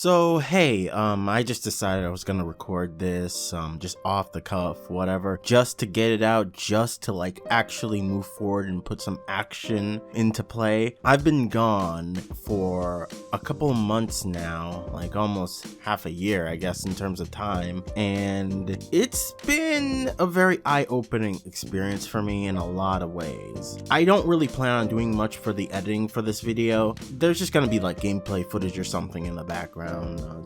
So hey, I just decided I was gonna record this, just off the cuff, whatever, just to get it out, just to like actually move forward and put some action into play. I've been gone for a couple of months now, like almost half a year, I guess, in terms of time, and it's been a very eye-opening experience for me in a lot of ways. I don't really plan on doing much for the editing for this video. There's just gonna be like gameplay footage or something in the background.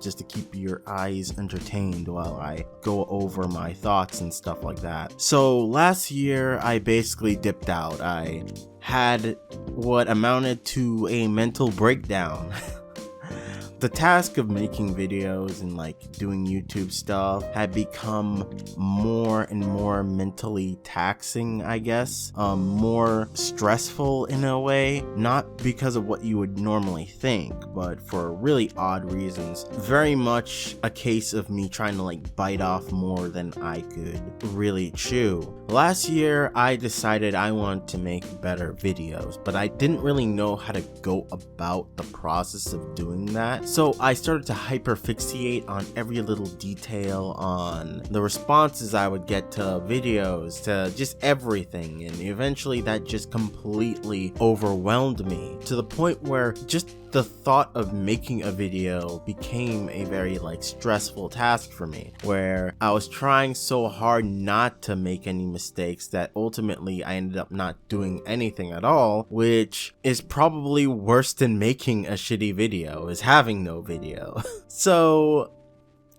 Just to keep your eyes entertained while I go over my thoughts and stuff like that. So last year I basically dipped out. I had what amounted to a mental breakdown. The task of making videos and like doing YouTube stuff had become more and more mentally taxing, I guess, more stressful in a way, not because of what you would normally think, but for really odd reasons. Very much a case of me trying to like bite off more than I could really chew. Last year, I decided I wanted to make better videos, but I didn't really know how to go about the process of doing that. So I started to hyperfixate on every little detail, on the responses I would get to videos, to just everything, and eventually that just completely overwhelmed me to the point where just the thought of making a video became a very like stressful task for me, where I was trying so hard not to make any mistakes that ultimately I ended up not doing anything at all, which is probably worse than making a shitty video, is having no video. So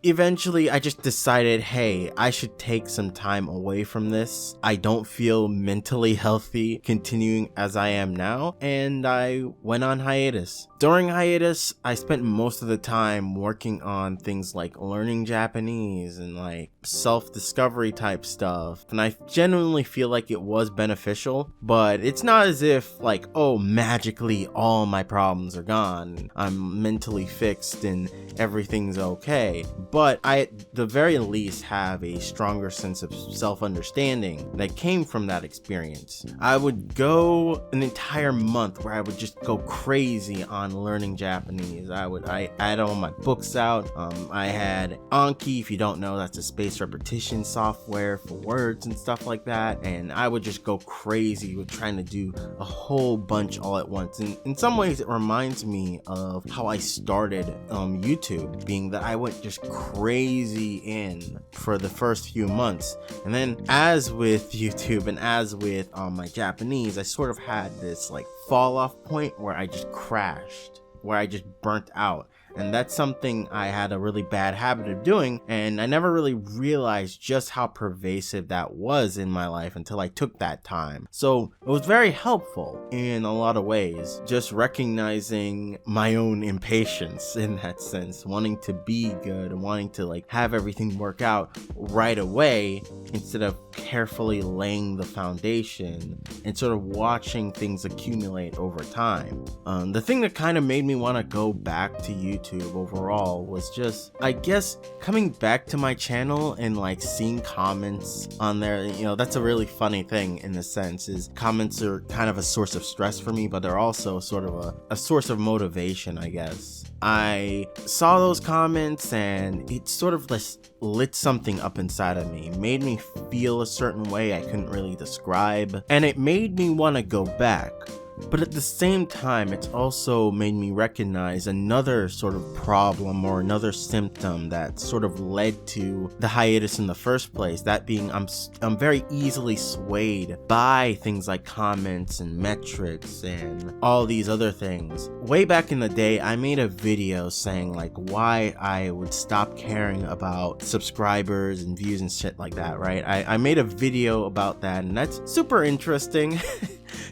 eventually I just decided, hey, I should take some time away from this. I don't feel mentally healthy continuing as I am now, and I went on hiatus. During hiatus, I spent most of the time working on things like learning Japanese and like self-discovery type stuff, and I genuinely feel like it was beneficial, but it's not as if like, oh, magically all my problems are gone, I'm mentally fixed and everything's okay. But I at the very least have a stronger sense of self-understanding that came from that experience. I would go an entire month where I would just go crazy on learning Japanese. I had all my books out. I had Anki, if you don't know, that's a spaced repetition software for words and stuff like that, and I would just go crazy with trying to do a whole bunch all at once. And in some ways it reminds me of how I started YouTube, being that I went just crazy in for the first few months, and then as with YouTube and as with my Japanese, I sort of had this like fall off point where I just crashed, where I just burnt out. And that's something I had a really bad habit of doing, and I never really realized just how pervasive that was in my life until I took that time. So it was very helpful in a lot of ways, just recognizing my own impatience in that sense, wanting to be good and wanting to like have everything work out right away instead of carefully laying the foundation and sort of watching things accumulate over time. The thing that kind of made me want to go back to YouTube overall was just, I guess, coming back to my channel and like seeing comments on there. You know, that's a really funny thing in a sense, is comments are kind of a source of stress for me, but they're also sort of a source of motivation, I guess. I saw those comments and it sort of lit something up inside of me, made me feel a certain way I couldn't really describe, and it made me want to go back. But at the same time, it's also made me recognize another sort of problem or another symptom that sort of led to the hiatus in the first place. That being, I'm very easily swayed by things like comments and metrics and all these other things. Way back in the day, I made a video saying like why I would stop caring about subscribers and views and shit like that, right? I made a video about that, and that's super interesting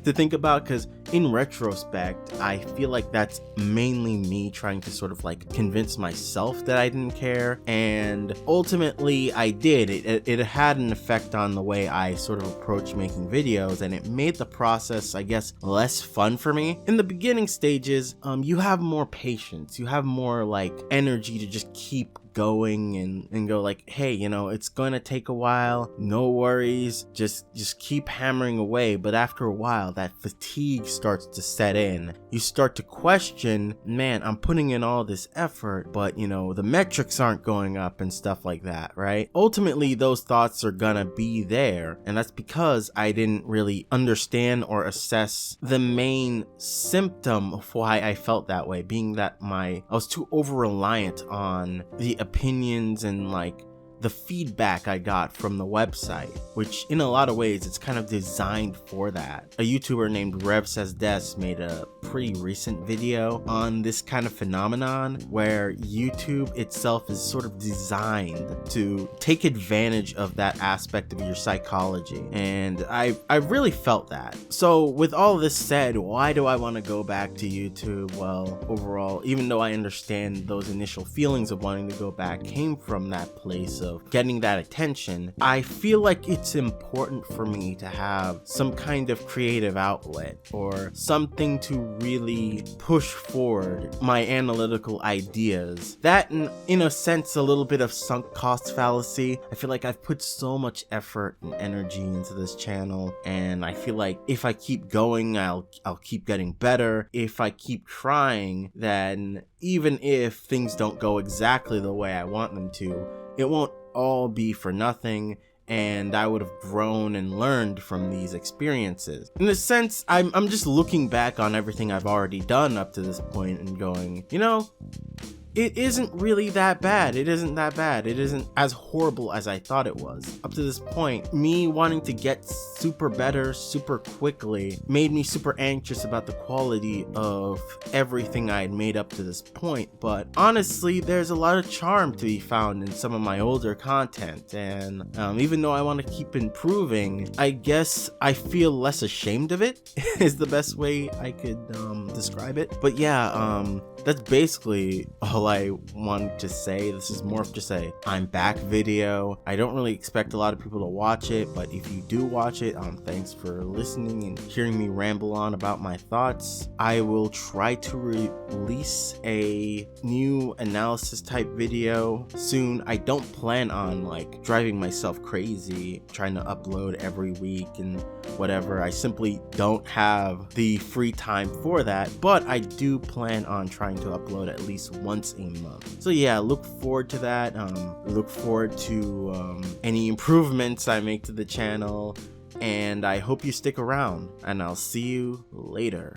to think about, because in retrospect, I feel like that's mainly me trying to sort of like convince myself that I didn't care, and ultimately I did. It had an effect on the way I sort of approach making videos, and it made the process, I guess, less fun for me. In the beginning stages, you have more patience, you have more like energy to just keep going and go like, hey, you know, it's going to take a while, no worries, just keep hammering away. But after a while, that fatigue starts to set in. You start to question, man, I'm putting in all this effort, but you know, the metrics aren't going up and stuff like that, right? Ultimately, those thoughts are gonna be there, and that's because I didn't really understand or assess the main symptom of why I felt that way, being that I was too over-reliant on the opinions and like the feedback I got from the website, which in a lot of ways it's kind of designed for that. A YouTuber named Rev Says Des made a pretty recent video on this kind of phenomenon where YouTube itself is sort of designed to take advantage of that aspect of your psychology, and I really felt that. So with all this said, why do I want to go back to YouTube? Well, overall, even though I understand those initial feelings of wanting to go back came from that place of getting that attention, I feel like it's important for me to have some kind of creative outlet or something to really push forward my analytical ideas. That, in a sense, a little bit of sunk cost fallacy. I feel like I've put so much effort and energy into this channel, and I feel like if I keep going, I'll keep getting better. If I keep trying, then even if things don't go exactly the way I want them to, it won't all be for nothing, and I would have grown and learned from these experiences. In a sense, I'm just looking back on everything I've already done up to this point and going, you know, it isn't really that bad. It isn't that bad. It isn't as horrible as I thought it was. Up to this point, me wanting to get super better super quickly made me super anxious about the quality of everything I had made up to this point. But honestly, there's a lot of charm to be found in some of my older content. And even though I want to keep improving, I guess I feel less ashamed of it is the best way I could describe it. But yeah, that's basically all I wanted to say. This is more of just a I'm back video. I don't really expect a lot of people to watch it, but if you do watch it, thanks for listening and hearing me ramble on about my thoughts. I will try to release a new analysis type video soon. I don't plan on like driving myself crazy trying to upload every week and whatever. I simply don't have the free time for that, but I do plan on trying to upload at least once a month. So yeah, look forward to that. Look forward to any improvements I make to the channel, and I hope you stick around, and I'll see you later.